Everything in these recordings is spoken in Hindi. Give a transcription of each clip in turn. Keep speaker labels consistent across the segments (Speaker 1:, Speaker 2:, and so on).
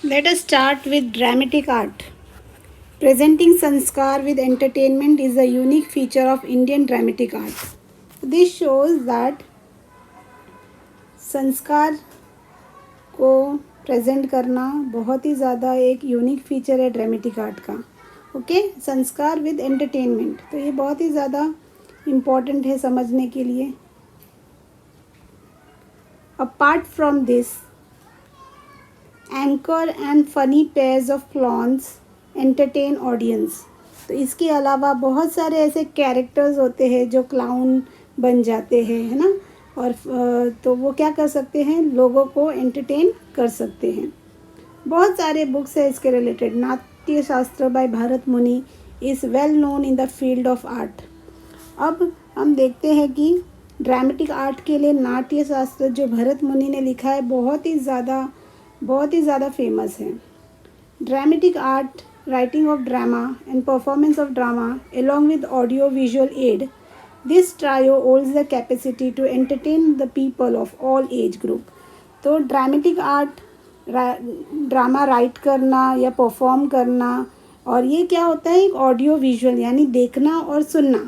Speaker 1: Let us start with dramatic art. Presenting sanskar with entertainment is a unique feature of Indian dramatic art. This shows that संस्कार को प्रेजेंट करना बहुत ही ज़्यादा एक यूनिक फीचर है ड्रामेटिक आर्ट का. ओके, संस्कार विद एंटरटेनमेंट, तो ये बहुत ही ज़्यादा इम्पॉर्टेंट है समझने के लिए. Apart from this, anchor and funny pairs of clowns entertain audience. तो इसके अलावा बहुत सारे ऐसे कैरेक्टर्स होते हैं जो क्लाउन बन जाते हैं, है ना, और तो वो क्या कर सकते हैं, लोगों को एंटरटेन कर सकते हैं. बहुत सारे बुक्स है इसके रिलेटेड. नाट्य शास्त्र बाय भरत मुनि is well known in the field of art. अब हम देखते हैं कि ड्रामेटिक आर्ट के लिए नाट्य शास्त्र जो भरत मुनि ने लिखा है बहुत ही ज़्यादा फेमस है. Dramatic art, writing of drama and performance of drama along with audio visual aid, this trio holds the capacity to entertain the people of all age group. तो ड्रामेटिक आर्ट ड्रामा राइट करना या परफॉर्म करना, और ये क्या होता है, एक ऑडियो विजुअल यानी देखना और सुनना.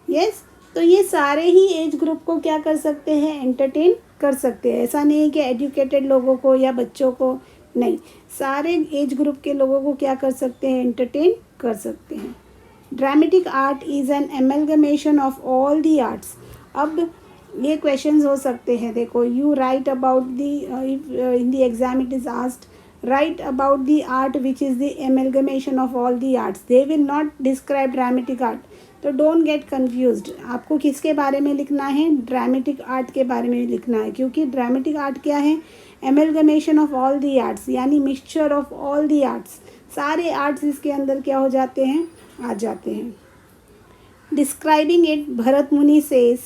Speaker 1: यस, तो ये सारे ही एज ग्रुप को क्या कर सकते हैं, एंटरटेन कर सकते हैं. ऐसा नहीं है कि एजुकेटेड लोगों को या बच्चों को, नहीं, सारे एज ग्रुप के लोगों को क्या कर सकते हैं, एंटरटेन कर सकते हैं. Dramatic art is an amalgamation of all the arts. अब ये क्वेश्चंस हो सकते हैं, देखो, you right about the, in the exam it is asked right about the art which is the amalgamation of all the arts. They will not describe dramatic art. तो डोंट गेट कन्फ्यूज्ड. आपको किसके बारे में लिखना है, ड्रामेटिक आर्ट के बारे में लिखना है, क्योंकि ड्रामेटिक आर्ट क्या है, amalgamation of all the arts, यानी mixture of all the arts. सारे आर्ट्स इसके अंदर क्या हो जाते हैं, आ जाते हैं. Describing it, Bharat Muni says,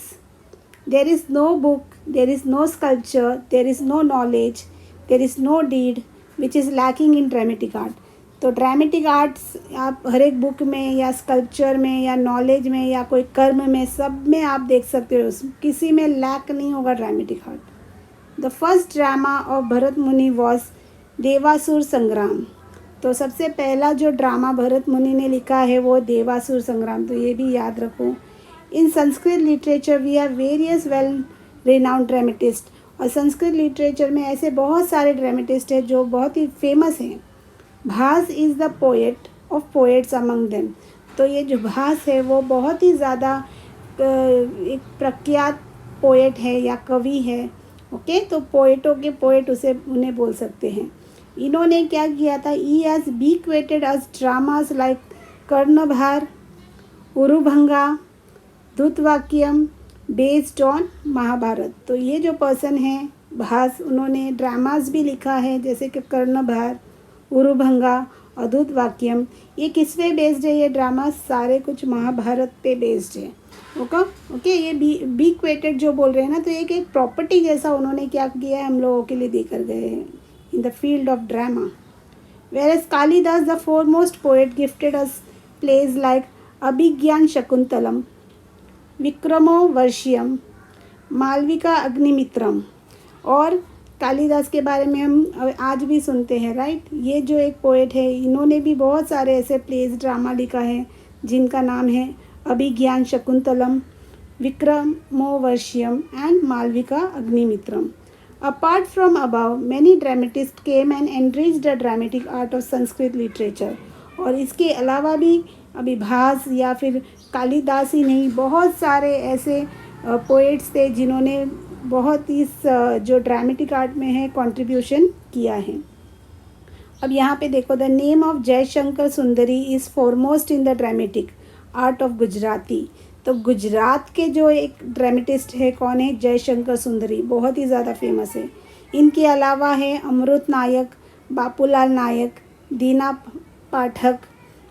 Speaker 1: there is no book, there is no sculpture, there is no knowledge, there is no deed which is lacking in dramatic art. तो ड्रामेटिक आर्ट्स आप हर एक बुक में या स्कल्पचर में या नॉलेज में या कोई कर्म में, सब में आप देख सकते हो, किसी में लैक नहीं होगा dramatic art. The first drama of Bharat मुनि वॉज देवासुर संग्राम. तो सबसे पहला जो ड्रामा भरत मुनि ने लिखा है वो देवासुर संग्राम. तो ये भी याद रखो. In Sanskrit literature we have various well renowned dramatist. और संस्कृत लिटरेचर में ऐसे बहुत सारे ड्रामेटिस्ट हैं जो बहुत ही फेमस हैं. Bhasa is the poet of poets among them. तो ये जो भास है वो बहुत ही ज़्यादा एक प्रख्यात पोएट है या कवि है. ओके, तो पोएटों के पोएट उन्हें बोल सकते हैं. इन्होंने क्या किया था, he has bequeathed us dramas like Karnabhara, Urubhanga, Dhutavakyam based on Mahabharata. तो ये जो पर्सन है भास, उन्होंने ड्रामास भी लिखा है जैसे कि कर्णभार, उरुभंगा और धूतवाक्यम. ये किस पे बेस्ड है, ये ड्रामा सारे कुछ महाभारत पे बेस्ड है. ओके, ये बीक्वेटेड जो बोल रहे हैं ना, तो एक प्रॉपर्टी जैसा उन्होंने क्या किया है, हम लोगों के लिए देकर गए हैं in the field of drama. Whereas Kalidasa the foremost poet gifted us plays like Abhijnana Shakuntalam, Vikramorvashiyam, Malavika Agnimitram. और कालिदास के बारे में हम आज भी सुनते हैं, राइट. ये जो एक पोएट है, इन्होंने भी बहुत सारे ऐसे प्लेस ड्रामा लिखा है जिनका नाम है Abhijnana Shakuntalam, Vikramorvashiyam and Malavika Agnimitram. Apart from above, many dramatist came and enriched the dramatic art of Sanskrit literature. और इसके अलावा भी अभी भास या फिर कालिदास ही नहीं, बहुत सारे ऐसे पोएट्स थे जिन्होंने बहुत इस जो ड्रामेटिक आर्ट में है कंट्रीब्यूशन किया है. अब यहाँ पे देखो, the name of Jaishankar Sundari is foremost in the dramatic art of Gujarati. तो गुजरात के जो एक ड्रामेटिस्ट है, कौन है, जयशंकर सुंदरी, बहुत ही ज़्यादा फेमस है. इनके अलावा है Amrit Nayak, Bapulal Nayak, Dina Pathak,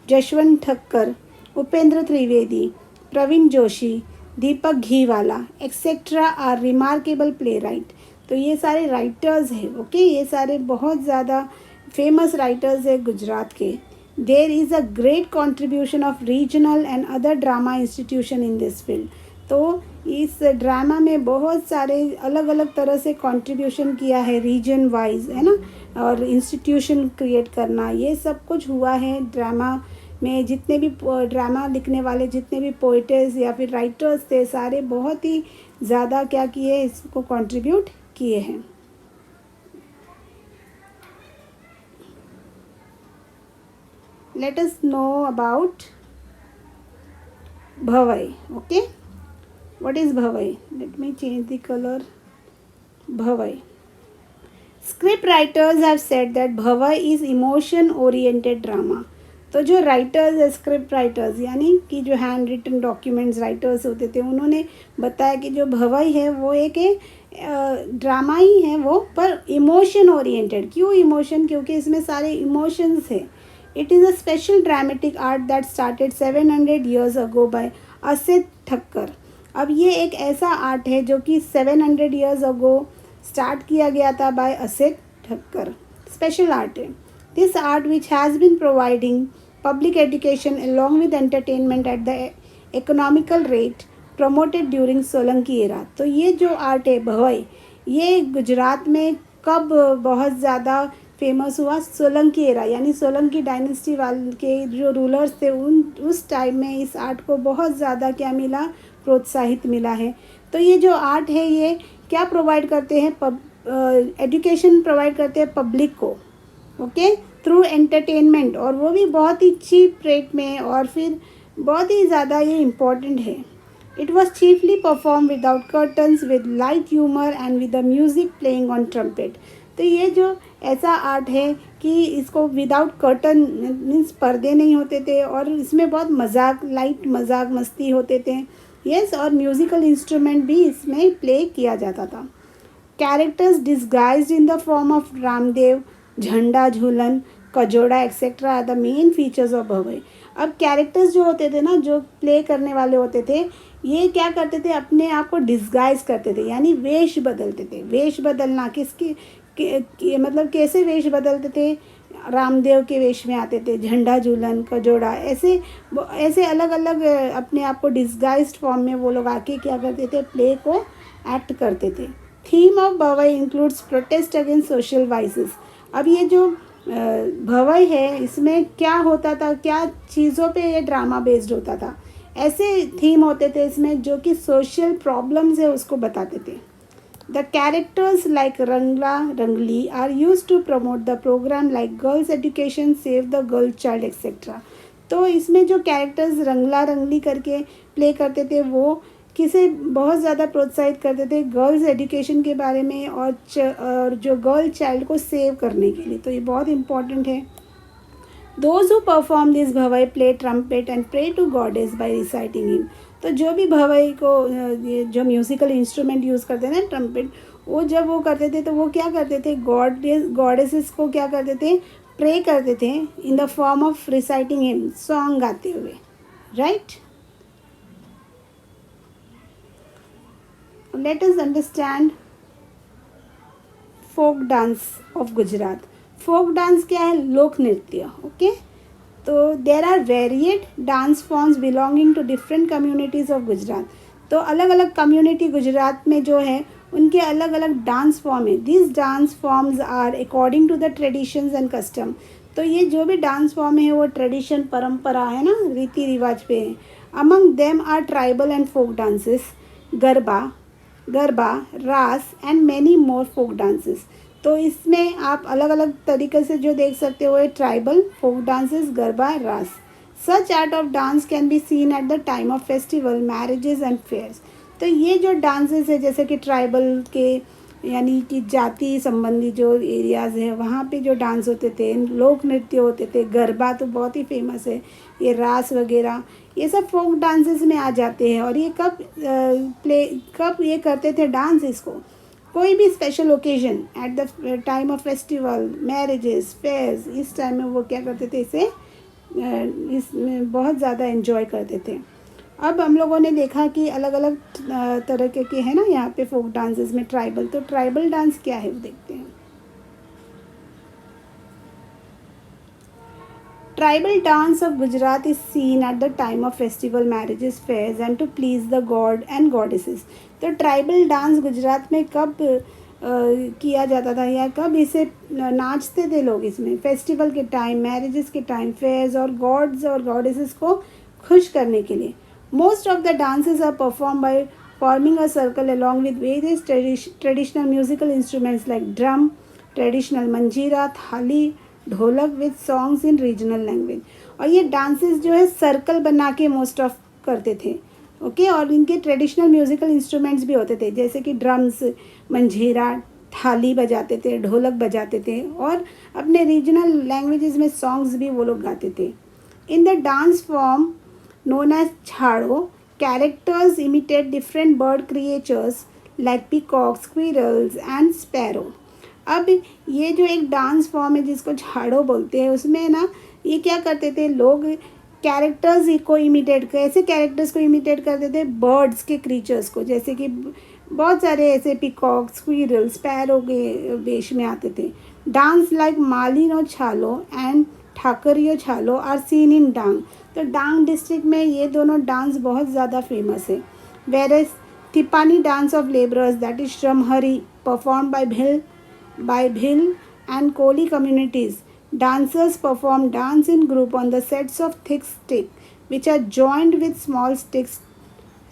Speaker 1: Jashwant Thakkar, Upendra Trivedi, Pravin Joshi, Deepak Ghiwala etcetera are remarkable playwright. तो ये सारे राइटर्स हैं. ओके, ये सारे बहुत ज़्यादा फेमस राइटर्स हैं गुजरात के. There is a great contribution of regional and other drama institution in this field. तो इस ड्रामा में बहुत सारे अलग अलग तरह से कंट्रीब्यूशन किया है, रीजन वाइज, है ना, और इंस्टीट्यूशन क्रिएट करना, ये सब कुछ हुआ है ड्रामा में। जितने भी ड्रामा लिखने वाले जितने भी पोइटर्स या फिर राइटर्स थे, सारे बहुत ही ज़्यादा क्या किए, इसको कंट्रीब्यूट किए हैं। Let us know about Bhavai. Okay, what is Bhavai? Let me change the color. Bhavai. Script writers have said that Bhavai is emotion oriented drama. तो जो राइटर्स है, स्क्रिप्ट राइटर्स यानी कि जो हैंड रिटन डॉक्यूमेंट्स राइटर्स होते थे, उन्होंने बताया कि जो भवई है वो एक ड्रामा ही है वो, पर इमोशन ओरिएंटेड। क्यों इमोशन? क्योंकि इसमें सारे इमोशंस है। It is a special dramatic art that started 700 years ago by Asit Thakar. अब ये एक ऐसा आर्ट है जो कि 700 years ago स्टार्ट किया गया था by Asit Thakkar. Special art है this art which has been providing public education along with entertainment at the economical rate promoted during Solanki era. तो ये जो आर्ट है भवई, ये गुजरात में कब बहुत ज़्यादा फेमस हुआ? सोलंकी एरा, यानी सोलंकी डायनेस्टी वाले के जो रूलर्स थे उस टाइम में इस आर्ट को बहुत ज़्यादा क्या मिला? प्रोत्साहित मिला है। तो ये जो आर्ट है ये क्या प्रोवाइड करते हैं? एजुकेशन प्रोवाइड करते हैं पब्लिक को, ओके, थ्रू एंटरटेनमेंट, और वो भी बहुत ही चीप रेट में, और फिर बहुत ही ज़्यादा ये इम्पॉर्टेंट है। It was chiefly perform without curtains with light humour and with the music playing on trumpet. तो ये जो ऐसा आर्ट है कि इसको विदाउट कर्टन मीन्स पर्दे नहीं होते थे, और इसमें बहुत मजाक, लाइट मजाक मस्ती होते थे, यस, और म्यूज़िकल इंस्ट्रूमेंट भी इसमें प्ले किया जाता था। Characters disguised in the form of Ramdev, Jhanda Jhulan, Kajoda etcetera are the main features of Bhavai. अब कैरेक्टर्स जो होते थे ना, जो प्ले करने वाले होते थे, ये क्या करते थे? अपने आप को डिस्गाइज करते थे, यानी वेश बदलते थे। वेश बदलना किसकी मतलब कैसे वेश बदलते थे? रामदेव के वेश में आते थे, झंडा झूलन, कजोड़ा, ऐसे ऐसे अलग अलग अपने आप को डिस्गाइज्ड फॉर्म में वो लोग आके क्या करते थे? प्ले को एक्ट करते थे। Theme of Bhavai includes protest against social vices. अब ये जो भवई है इसमें क्या होता था, क्या चीज़ों पे ये ड्रामा बेस्ड होता था? ऐसे थीम होते थे इसमें जो कि सोशल प्रॉब्लम्स है उसको बताते थे। The characters like Rangla Rangli are use to promote the program like girls education, save the girl child etcetera. तो इसमें जो कैरेक्टर्स रंगला रंगली करके प्ले करते थे वो किसे बहुत ज़्यादा प्रोत्साहित करते थे? गर्ल्स एजुकेशन के बारे में, और जो गर्ल चाइल्ड को सेव करने के लिए। तो ये बहुत इम्पॉर्टेंट है। Those who perform this Bhavai play trumpet and pray to goddess by reciting him. तो जो भी भवई को ये जो म्यूज़िकल इंस्ट्रूमेंट यूज़ करते हैं ना, ट्रम्पेट, वो जब वो करते थे तो वो क्या करते थे? गॉडेसेस को क्या करते थे? प्रे करते थे in the form of reciting him, song गाते हुए, right. Let us understand folk dance of Gujarat. Folk dance क्या है? लोक नृत्य, ओके। तो there are varied dance forms belonging to different communities of Gujarat. तो अलग अलग कम्युनिटी गुजरात में जो है उनके अलग अलग डांस फॉर्म है। This dance forms are according to the traditions and custom. तो ये जो भी डांस फॉर्म है वो ट्रेडिशन, परंपरा है ना, रीति रिवाज पे है। Among them are tribal and folk dances, Garba, Ras and many more folk dances. तो इसमें आप अलग अलग तरीके से जो देख सकते हो, tribal, folk dances, Garba, Ras. Such art of dance can be seen at the time of festival, marriages and fairs. तो ये जो डांसेस है जैसे कि ट्राइबल के यानी कि जाति संबंधी जो एरियाज़ है वहाँ पे जो डांस होते थे, लोक नृत्य होते थे, गरबा तो बहुत ही फेमस है, ये रास वगैरह, ये सब फोक डांसेस में आ जाते हैं। और ये कब ये करते थे डांस? इसको कोई भी special occasion, at the time of festival, marriages, fairs, इस टाइम में वो क्या करते थे? इसे इसमें बहुत ज़्यादा एंजॉय करते थे। अब हम लोगों ने देखा कि अलग अलग तरह के हैं ना यहाँ पे फोक डांसेस में ट्राइबल। तो ट्राइबल डांस क्या है वो देखते हैं। Tribal dance of Gujarat is seen at the time of festival, marriages, fairs and to please the god and goddesses. तो ट्राइबल डांस गुजरात में कब किया जाता था या कब इसे नाचते थे लोग? इसमें फेस्टिवल के टाइम, मैरिजेस के टाइम, फेयर्स और गॉड्स और गॉडेसेस को खुश करने के लिए। Most of the dances are perform by forming a circle along with various traditional musical instruments like drum, traditional manjira, thali, ढोलक with songs in regional language। और ये डांसेस जो है सर्कल बना के मोस्ट ऑफ करते थे, ओके। और इनके ट्रेडिशनल म्यूजिकल इंस्ट्रूमेंट्स भी होते थे, जैसे कि ड्रम्स, मंजीरा, थाली बजाते थे, ढोलक बजाते थे और अपने रीजनल लैंग्वेजेस में सॉन्ग्स भी वो लोग गाते थे। In the dance form known as छाड़ो, characters imitate different bird creatures like peacocks, squirrels and sparrow। अब ये जो एक डांस फॉर्म है जिसको छाड़ो बोलते हैं, उसमें ना ये क्या करते थे लोग, कैरेक्टर्स को इमिटेट, कैसे कैरेक्टर्स को इमिटेट करते थे? बर्ड्स के क्रीचर्स को, जैसे कि बहुत सारे ऐसे पिकॉक, स्क्विरल, स्पैरो के वेश में आते थे। Dance like Malino Chalo and Thakariyo Chalo are seen in Dang. तो डांग डिस्ट्रिक्ट में ये दोनों डांस बहुत ज़्यादा फेमस है। Whereas Tippani dance of labourers that is Shramhari perform by Bhil and Koli communities. Dancers perform dance in group on the sets of thick stick which are joined with small sticks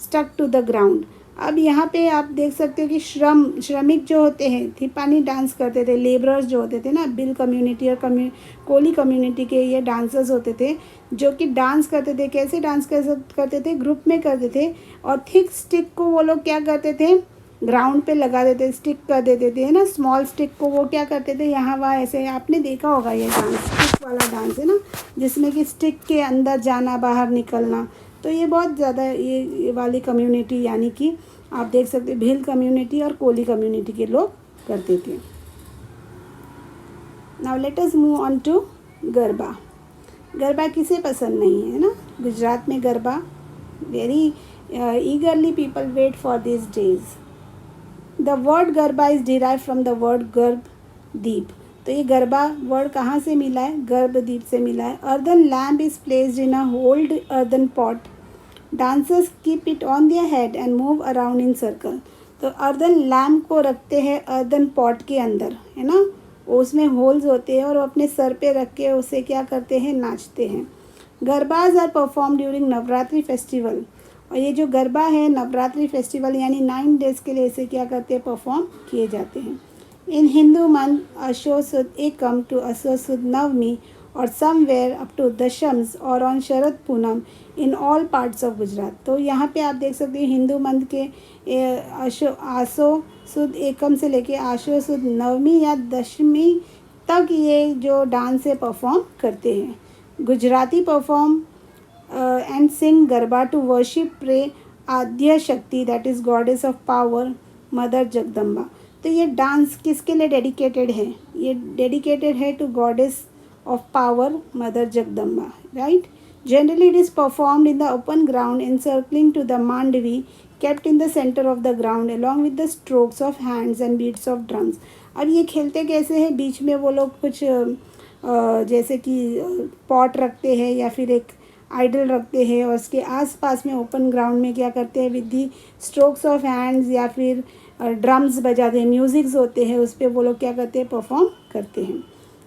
Speaker 1: stuck to the ground। अब यहाँ पे आप देख सकते हो कि श्रमिक जो होते हैं थिपानी डांस करते थे, लेबरर्स जो होते थे ना, बिल कम्युनिटी और कोली कम्युनिटी के ये डांसर्स होते थे जो कि डांस करते थे। कैसे डांस करते थे? ग्रुप में करते थे और थिक स्टिक को वो लोग क्या करते थे? ग्राउंड पे लगा देते, स्टिक कर देते थे ना, स्मॉल स्टिक को वो क्या करते थे, यहाँ वहाँ ऐसे, आपने देखा होगा ये डांस, स्टिक वाला डांस है ना, जिसमें कि स्टिक के अंदर जाना, बाहर निकलना। तो ये बहुत ज़्यादा ये वाली कम्युनिटी, यानी कि आप देख सकते भील कम्युनिटी और कोली कम्युनिटी के लोग करते थे। Now let us move on to garba. Garba किसे पसंद नहीं है ना? गुजरात में garba very eagerly people wait for this days. The word garba is derive from the word garbha deep. तो ये गरबा वर्ड कहाँ से मिला है? गर्भ दीप से मिला है। Earthen lamp is placed in a hold earthen pot. Dancers keep it on their head and move around in circle. तो अर्दन लैम्प को रखते हैं अर्दन पॉट के अंदर, है ना, उसमें होल्स होते हैं और वो अपने सर पे रख के उसे क्या करते हैं? नाचते हैं। Garbas are perform during Navratri festival. और ये जो गरबा है नवरात्रि फेस्टिवल यानी 9 डेज़ के लिए इसे क्या करते हैं? परफॉर्म किए जाते हैं। इन हिंदू मंथ अशोसुद एकम टू अशोसुद नवमी और समवेयर अप टू दशम्स और on Sharad Poonam in all parts of Gujarat. तो यहाँ पे आप देख सकते हैं हिंदू मंथ के आशो सुद एकम से लेके आशो सुद नवमी या दशमी तक ये जो डांस है परफॉर्म करते हैं। Gujarati perform and sing Garba to worship, pray आद्य शक्ति that is goddess of power, mother Jagdamba. तो ये डांस किसके लिए डेडिकेटेड है? ये डेडिकेटेड है to goddess of power, mother Jagdamba, right. Generally it is performed in the open ground encircling to the mandvi kept in the center of the ground along with the strokes of hands and beats of drums। अब ये खेलते कैसे हैं? बीच में वो लोग कुछ जैसे कि पॉट रखते हैं या फिर एक आइडल रखते हैं और उसके आसपास में ओपन ग्राउंड में क्या करते हैं? With the strokes of hands या फिर ड्रम्स बजाते हैं, म्यूज़िक्स होते हैं, उस पर वो लोग क्या करते हैं? परफॉर्म करते हैं।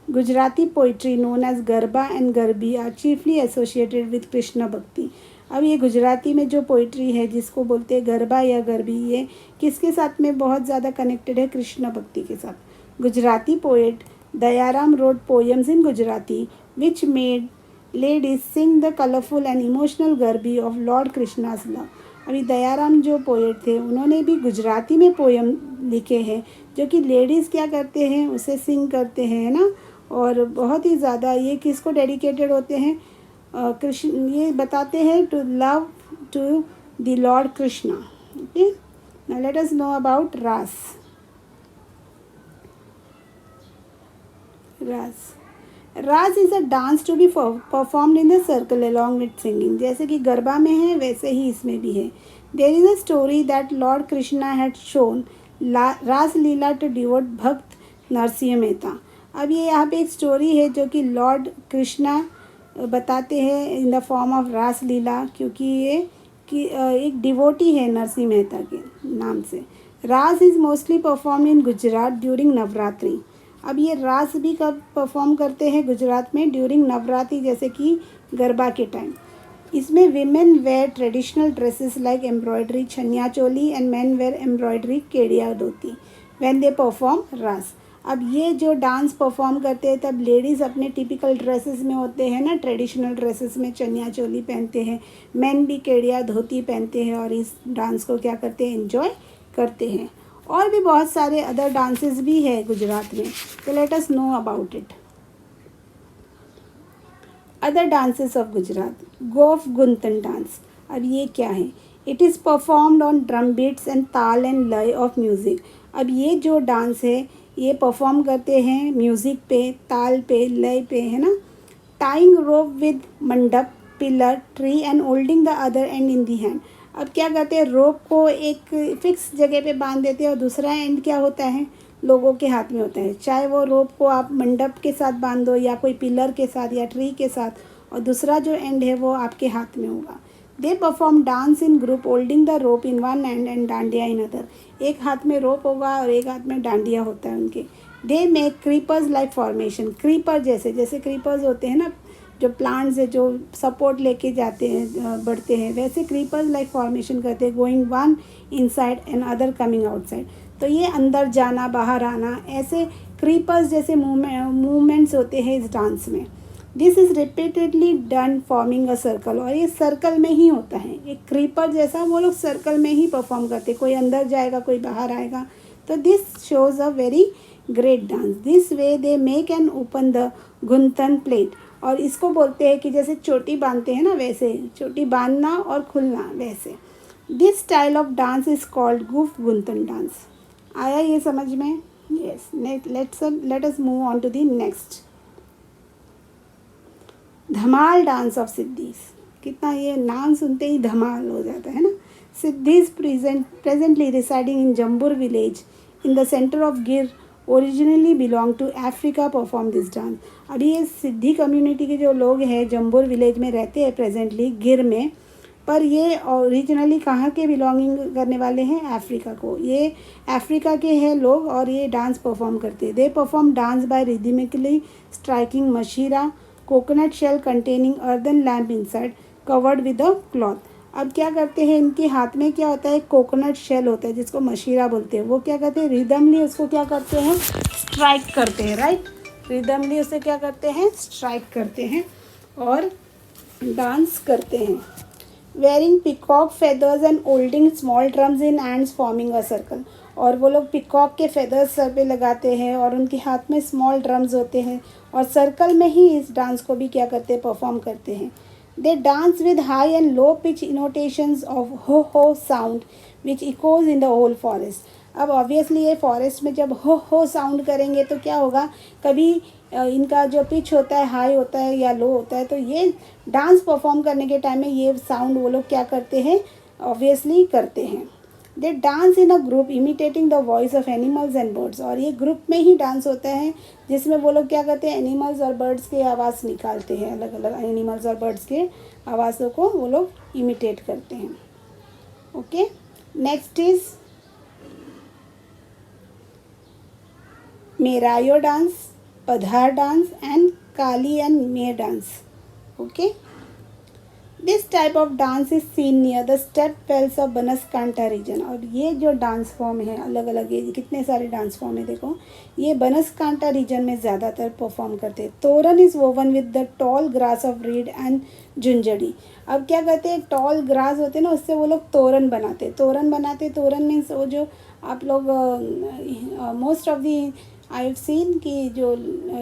Speaker 1: Gujarati poetry known as garba and garbi are chiefly associated with Krishna bhakti. अब ये गुजराती में जो पोइट्री है जिसको बोलते हैं गरबा या गरबी, ये किसके साथ में बहुत ज़्यादा कनेक्टेड है? कृष्ण भक्ति के साथ। Gujarati poet Dayaram road poems in Gujarati which made ladies sing the colorful and emotional garbi of Lord Krishna's love। अभी दयाराम जो पोएट थे उन्होंने भी गुजराती में पोएम लिखे हैं जो कि लेडीज़ क्या करते हैं? उसे सिंग करते हैं, है ना, और बहुत ही ज़्यादा ये किसको डेडिकेटेड होते हैं? कृष्ण, ये बताते हैं to love to the lord Krishna. Okay, now let us know about raas. Raas is a dance to be performed in the circle along with singing. जैसे कि गरबा में है वैसे ही इसमें भी है। There is a story that lord Krishna had shown raas leela to devote भक्त नरसिंह मेहता। अब ये यहाँ पे एक स्टोरी है जो कि लॉर्ड कृष्णा बताते हैं इन द फॉर्म ऑफ रास लीला, क्योंकि ये एक डिवोटी है नरसिंह मेहता के नाम से। रास is mostly perform in Gujarat during Navratri. अब ये रास भी कब परफॉर्म करते हैं गुजरात में? ड्यूरिंग नवरात्रि, जैसे कि गरबा के टाइम। इसमें women wear traditional dresses like embroidery chaniya choli and man wear embroidery kediya dhoti when they perform Ras. अब ये जो डांस परफॉर्म करते हैं तब लेडीज़ अपने टिपिकल ड्रेसेस में होते हैं ना, ट्रेडिशनल ड्रेसेस में चनिया चोली पहनते हैं, मैन भी केडिया धोती पहनते हैं और इस डांस को क्या करते हैं? एंजॉय करते हैं। और भी बहुत सारे अदर डांसेस भी है गुजरात में, तो let us know about it. Other dances of Gujarat, Gof Guntan dance. अब ये क्या है? It is performed on drum beats and taal and laya of music. अब ये जो डांस है ये परफॉर्म करते हैं म्यूज़िक पे, ताल पे, लय पे, है ना। टाइंग रोप विद मंडप, pillar, tree and holding the other and in the hand. अब क्या करते हैं? रोप को एक फिक्स जगह पे बांध देते हैं और दूसरा एंड क्या होता है? लोगों के हाथ में होता है। चाहे वो रोप को आप मंडप के साथ बांध दो या कोई पिलर के साथ या ट्री के साथ, और दूसरा जो एंड है वो आपके हाथ में होगा। दे perform dance in group holding the rope in one hand and dandiya in other. एक हाथ में रोप होगा और एक हाथ में डांडिया होता है उनके। They make creepers like formation. Creeper जैसे जैसे क्रीपर्स होते हैं ना, जो प्लांट्स है जो सपोर्ट लेके जाते हैं, बढ़ते हैं, वैसे क्रीपर्स लाइक फॉर्मेशन करते हैं, going one inside and other coming outside. तो ये अंदर जाना बाहर आना, ऐसे क्रीपर्स जैसे मूवमेंट्स होते हैं इस डांस में। This is repeatedly done forming a circle. और ये सर्कल में ही होता है, एक क्रीपर जैसा वो लोग सर्कल में ही परफॉर्म करते, कोई अंदर जाएगा कोई बाहर आएगा। तो this shows a very great dance. This way they make and open the Gunthan plate. और इसको बोलते हैं कि जैसे चोटी बांधते हैं ना, वैसे चोटी बांधना और खुलना वैसे। This style of dance is called Gof Gunthan dance. आया ये समझ में? Yes, let us move on to the next. Dhamal dance of Siddis. कितना ये नाम सुनते ही धमाल हो जाता है ना। Siddis presently residing in Jambur village in the centre of Gir originally belong to Africa perform this dance. अभी ये सिद्धि कम्युनिटी के जो लोग हैं जम्बूर विलेज में रहते हैं प्रेजेंटली गिर में, पर ये ओरिजिनली कहाँ के बिलोंगिंग करने वाले हैं? अफ्रीका को। ये अफ्रीका के हैं लोग और ये डांस परफॉर्म करते हैं। They perform dance by rhythmically striking mashira coconut shell containing earthen lamp inside covered with a cloth. अब क्या करते हैं? इनके हाथ में क्या होता है? कोकोनट शेल होता है जिसको मशीरा बोलते हैं। वो क्या करते हैं? रिदमली उसको क्या करते हैं? स्ट्राइक करते हैं, राइट। रिदमली उसे क्या करते हैं? स्ट्राइक करते हैं और डांस करते हैं। Wearing peacock feathers and holding small drums in hands forming a circle. और वो लोग पिकॉक के फेदर्स सर पे लगाते हैं और उनके हाथ में स्मॉल ड्रम्स होते हैं और सर्कल में ही इस डांस को भी क्या करते हैं? परफॉर्म करते हैं। They dance with high and low pitch intonations of ho ho sound which echoes in the whole forest. अब ऑब्वियसली ये फॉरेस्ट में जब हो साउंड करेंगे तो क्या होगा? कभी इनका जो पिच होता है हाई होता है या लो होता है, तो ये डांस परफॉर्म करने के टाइम में ये साउंड वो लोग क्या करते हैं? ऑब्वियसली करते हैं। They dance in a group imitating the voice of animals and birds. और ये ग्रुप में ही डांस होता है जिसमें वो लोग क्या करते हैं? एनिमल्स और बर्ड्स के आवाज़ निकालते हैं, अलग अलग एनिमल्स और बर्ड्स के आवाज़ों को वो लोग इमिटेट करते हैं। Okay, next is Merayo dance, Padhar dance and Kali and Mer dance. Okay, this type of dance is seen near the step wells of Banaskantha region. और ये जो डांस फॉर्म है अलग अलग, ये कितने सारे डांस फॉर्म है देखो, ये बनसकांठा रीजन में ज़्यादातर परफॉर्म करते हैं। Toran is woven with the tall grass of reed and jhunjhadi. अब क्या करते हैं? टॉल ग्रास होते हैं ना, उससे वो लोग तोरण बनाते। तोरण मीन्स वो जो आप लोग most of the I have seen कि जो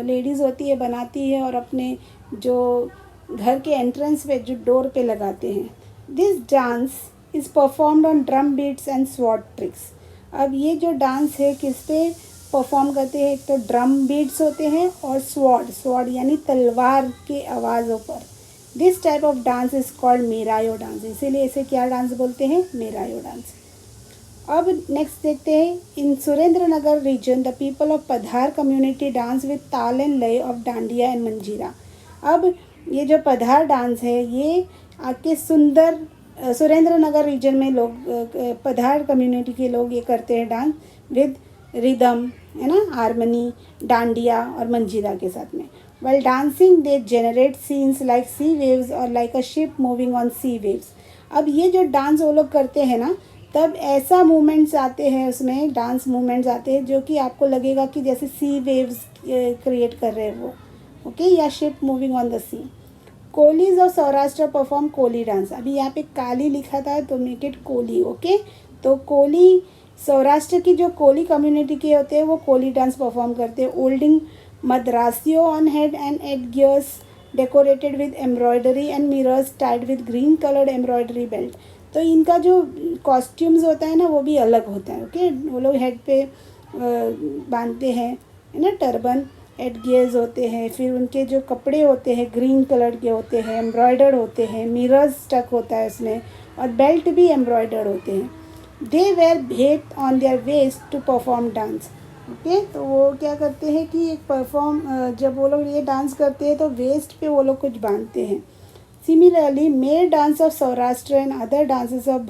Speaker 1: लेडीज़ होती है बनाती है और अपने जो घर के एंट्रेंस पे जो डोर पे लगाते हैं। This dance is performed on drum beats and sword tricks. अब ये जो डांस है किस पे परफॉर्म करते हैं? एक तो ड्रम बीट्स होते हैं और स्वॉर्ड यानी तलवार के आवाज़ों पर। This type of dance is called Merayo dance. इसीलिए इसे क्या डांस बोलते हैं? मेरायो डांस। अब नेक्स्ट देखते हैं, इन सुरेंद्र नगर रीजन द पीपल ऑफ पधार कम्युनिटी डांस विद ताल and laya of dandiya and मंजीरा। अब ये जो पधार डांस है ये आपके सुरेंद्र नगर रीजन में लोग पधार कम्युनिटी के लोग ये करते हैं डांस विद रिदम, है ना, हारमोनी, डांडिया और मंजीरा के साथ में. While dancing they generate scenes like sea waves or like a ship moving on sea waves. अब ये जो डांस वो लोग करते हैं ना, तब ऐसा मूवमेंट्स आते हैं उसमें, डांस मूवमेंट्स आते हैं जो कि आपको लगेगा कि जैसे सी वेव्स क्रिएट कर रहे हैं वो, ओके, या ship moving on the sea. Kolis of Saurashtra perform Koli dance. अभी यहाँ पे काली लिखा था तो मेक इट कोली, ओके. तो कोली, सौराष्ट्र की जो कोली कम्युनिटी के होते हैं वो कोली डांस परफॉर्म करते हैं. Holding madrasio on head and headgears decorated with embroidery and mirrors tied with green colored embroidery belt. तो इनका जो कॉस्ट्यूम्स होता है ना वो भी अलग होता है, ओके. वो लोग हेड पे बांधते हैं, है ना, टर्बन, हेडगियर्स होते हैं. फिर उनके जो कपड़े होते हैं ग्रीन कलर के होते हैं, एम्ब्रॉयडर्ड होते हैं, मिरर्स स्टक होता है उसमें, और बेल्ट भी एम्ब्रॉयडर्ड होते हैं. दे वेयर भेट on their waist to perform dance, okay. तो वो क्या करते हैं कि एक जब वो लोग ये डांस करते हैं तो वेस्ट पे वो लोग कुछ बांधते हैं. Similarly male dance of Saurashtra and other dances of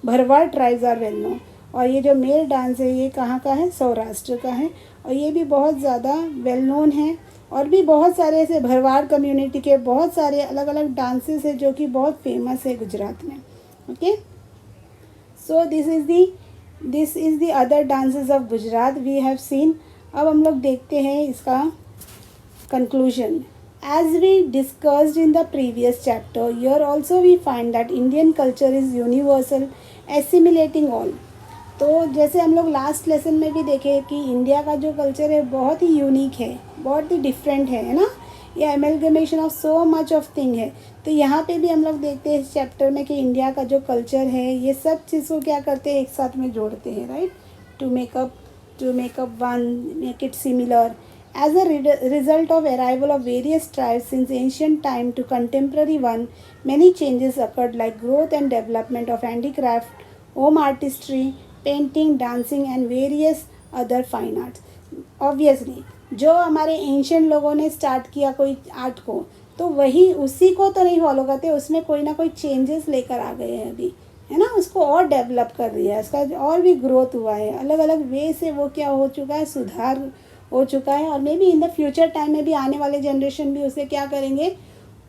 Speaker 1: Bharwad tribes are well known. और ये जो मेल डांस है ये कहाँ का है, सौराष्ट्र का है, और ये भी बहुत ज़्यादा वेल नोन है. और भी बहुत सारे ऐसे भरवाड़ कम्युनिटी के बहुत सारे अलग अलग डांसेस है जो कि बहुत फेमस है गुजरात में, okay. So this is the other dances of Gujarat we have seen. अब हम लोग देखते हैं इसका conclusion. As we discussed in the previous chapter, here also we find that Indian culture is universal assimilating all. तो जैसे हम लोग लास्ट लेसन में भी देखे कि इंडिया का जो कल्चर है बहुत ही यूनिक है, बहुत ही डिफरेंट है ना. ये amalgamation of so much of thing है. तो यहाँ पे भी हम लोग देखते हैं इस चैप्टर में कि इंडिया का जो कल्चर है ये सब चीज़ को क्या करते हैं, एक साथ में जोड़ते हैं, right, to make up one, make it similar. As a result of arrival of various tribes since ancient time to contemporary one, many changes occurred like growth and development of handicraft, home artistry, painting, dancing and various other fine arts. Obviously जो हमारे एंशियंट लोगों ने स्टार्ट किया कोई आर्ट को, तो वही उसी को तो नहीं फॉलो करते, उसमें कोई ना कोई चेंजेस लेकर आ गए हैं अभी, है ना, उसको और डेवलप कर दिया है, उसका और भी ग्रोथ हुआ है, अलग अलग वे से वो क्या हो चुका है, सुधार हो चुका है. और may be in the future time में भी आने वाले जनरेशन भी उसे क्या करेंगे,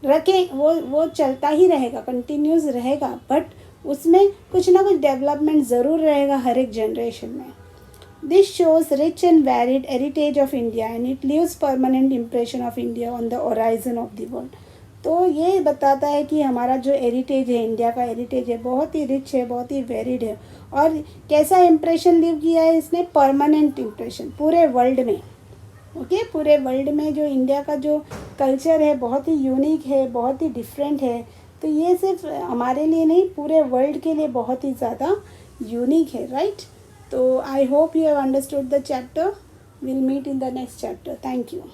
Speaker 1: रखें, वो चलता ही रहेगा, कंटिन्यूस रहेगा, बट उसमें कुछ ना कुछ डेवलपमेंट ज़रूर रहेगा हर एक जनरेशन में. This shows rich and varied heritage of India and it leaves permanent impression of India on the horizon of the world. तो ये बताता है कि हमारा जो हेरिटेज है, इंडिया का हेरिटेज है, बहुत ही रिच है, बहुत ही वेरिड है. और कैसा इम्प्रेशन लीव किया है इसने, परमानेंट इम्प्रेशन पूरे वर्ल्ड में, ओके. पूरे वर्ल्ड में जो इंडिया का जो कल्चर है बहुत ही यूनिक है, बहुत ही डिफरेंट है. तो ये सिर्फ हमारे लिए नहीं, पूरे वर्ल्ड के लिए बहुत ही ज़्यादा यूनिक है, right. So I hope you have understood the chapter. We'll meet in the next chapter. Thank you.